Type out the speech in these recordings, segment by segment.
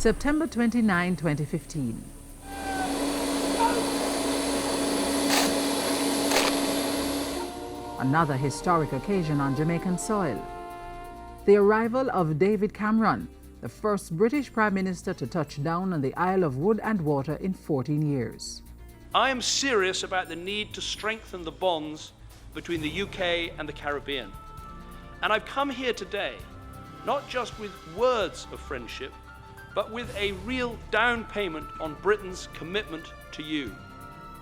September 29, 2015. Another historic occasion on Jamaican soil. The arrival of David Cameron, the first British Prime Minister to touch down on the Isle of Wood and Water in 14 years. I am serious about the need to strengthen the bonds between the UK and the Caribbean. And I've come here today, not just with words of friendship, but with a real down payment on Britain's commitment to you.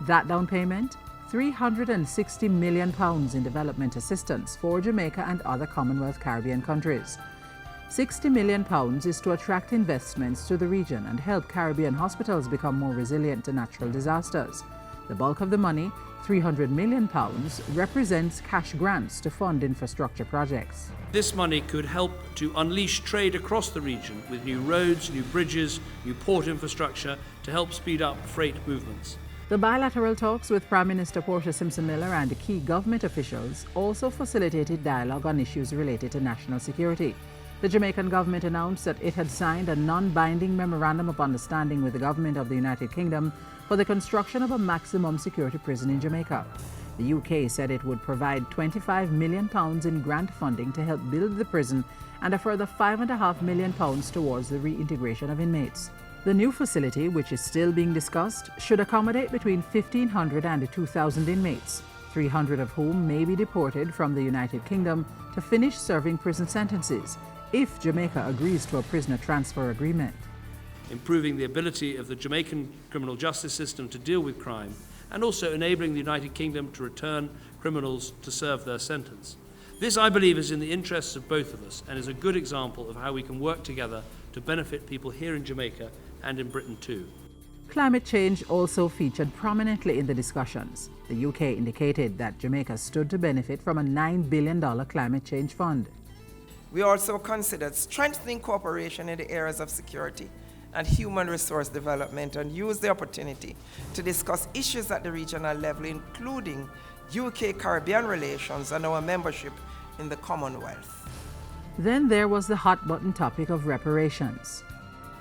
That down payment? £360 million in development assistance for Jamaica and other Commonwealth Caribbean countries. £60 million is to attract investments to the region and help Caribbean hospitals become more resilient to natural disasters. The bulk of the money, £300 million, represents cash grants to fund infrastructure projects. This money could help to unleash trade across the region with new roads, new bridges, new port infrastructure to help speed up freight movements. The bilateral talks with Prime Minister Portia Simpson Miller and key government officials also facilitated dialogue on issues related to national security. The Jamaican government announced that it had signed a non-binding memorandum of understanding with the government of the United Kingdom for the construction of a maximum security prison in Jamaica. The UK said it would provide £25 million in grant funding to help build the prison and a further £5.5 million towards the reintegration of inmates. The new facility, which is still being discussed, should accommodate between 1,500 and 2,000 inmates, 300 of whom may be deported from the United Kingdom to finish serving prison sentences if Jamaica agrees to a prisoner transfer agreement. Improving the ability of the Jamaican criminal justice system to deal with crime, and also enabling the United Kingdom to return criminals to serve their sentence. This, I believe, is in the interests of both of us and is a good example of how we can work together to benefit people here in Jamaica and in Britain too. Climate change also featured prominently in the discussions. The UK indicated that Jamaica stood to benefit from a $9 billion climate change fund. We also considered strengthening cooperation in the areas of security and human resource development and used the opportunity to discuss issues at the regional level, including UK-Caribbean relations and our membership in the Commonwealth. Then there was the hot-button topic of reparations,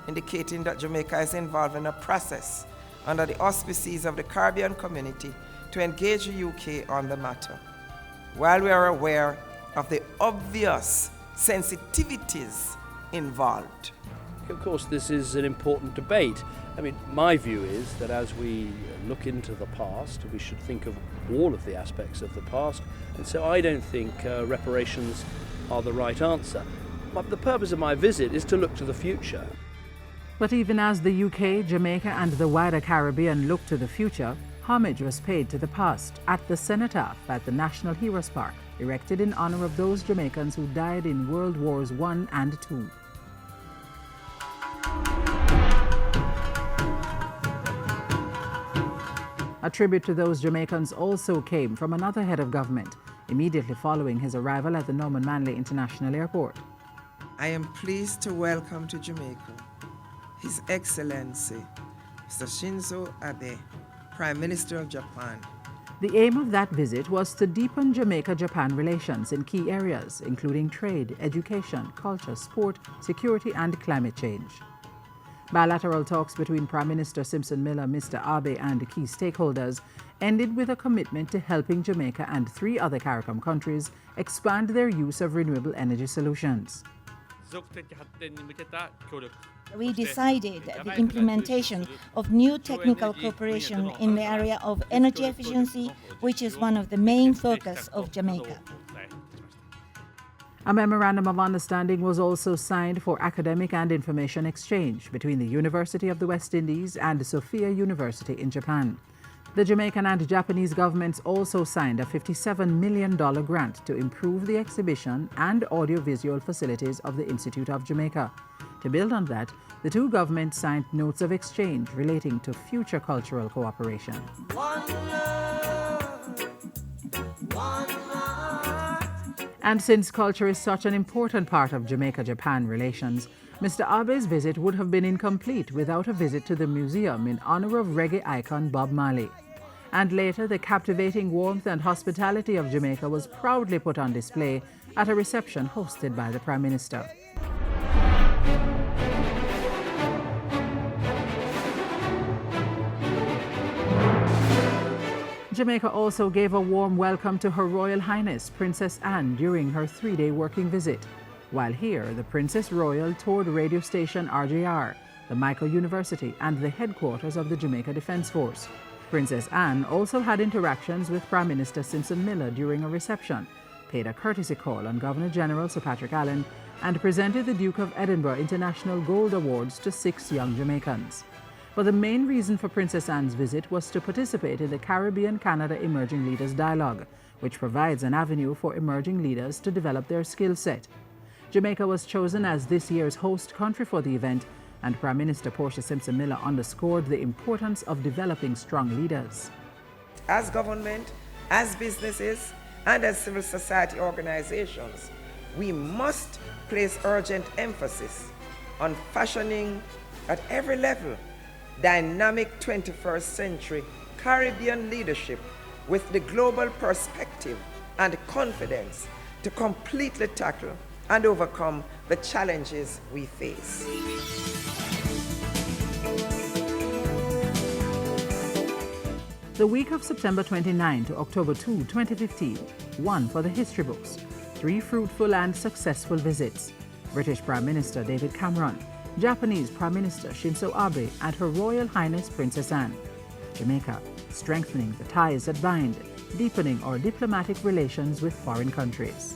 indicating that Jamaica is involved in a process under the auspices of the Caribbean community to engage the UK on the matter. While we are aware of the obvious sensitivities involved. Of course, this is an important debate. I mean, my view is that as we look into the past, we should think of all of the aspects of the past, and so I don't think reparations are the right answer. But the purpose of my visit is to look to the future. But even as the UK, Jamaica and the wider Caribbean look to the future, homage was paid to the past at the cenotaph at the National Heroes Park, erected in honor of those Jamaicans who died in World Wars I and II. A tribute to those Jamaicans also came from another head of government, immediately following his arrival at the Norman Manley International Airport. I am pleased to welcome to Jamaica His Excellency, Mr. Shinzo Abe, Prime Minister of Japan. The aim of that visit was to deepen Jamaica-Japan relations in key areas, including trade, education, culture, sport, security, and climate change. Bilateral talks between Prime Minister Simpson Miller, Mr. Abe, and key stakeholders ended with a commitment to helping Jamaica and 3 other CARICOM countries expand their use of renewable energy solutions. We decided the implementation of new technical cooperation in the area of energy efficiency, which is one of the main focus of Jamaica. A memorandum of understanding was also signed for academic and information exchange between the University of the West Indies and Sophia University in Japan. The Jamaican and Japanese governments also signed a $57 million grant to improve the exhibition and audiovisual facilities of the Institute of Jamaica. To build on that, the 2 governments signed notes of exchange relating to future cultural cooperation. One love, one heart. And since culture is such an important part of Jamaica-Japan relations, Mr. Abe's visit would have been incomplete without a visit to the museum in honor of reggae icon Bob Marley. And later, the captivating warmth and hospitality of Jamaica was proudly put on display at a reception hosted by the Prime Minister. Jamaica also gave a warm welcome to Her Royal Highness Princess Anne during her 3-day working visit. While here, the Princess Royal toured radio station RJR, the Michael University, and the headquarters of the Jamaica Defense Force. Princess Anne also had interactions with Prime Minister Simpson Miller during a reception, paid a courtesy call on Governor General Sir Patrick Allen, and presented the Duke of Edinburgh International Gold Awards to 6 young Jamaicans. But the main reason for Princess Anne's visit was to participate in the Caribbean-Canada Emerging Leaders Dialogue, which provides an avenue for emerging leaders to develop their skill set. Jamaica was chosen as this year's host country for the event, and Prime Minister Portia Simpson Miller underscored the importance of developing strong leaders. As government, as businesses, and as civil society organizations, we must place urgent emphasis on fashioning at every level dynamic 21st century Caribbean leadership with the global perspective and confidence to completely tackle and overcome the challenges we face. The week of September 29 to October 2, 2015, one for the history books, 3 fruitful and successful visits. British Prime Minister David Cameron, Japanese Prime Minister Shinzo Abe, and Her Royal Highness Princess Anne. Jamaica, strengthening the ties that bind, deepening our diplomatic relations with foreign countries.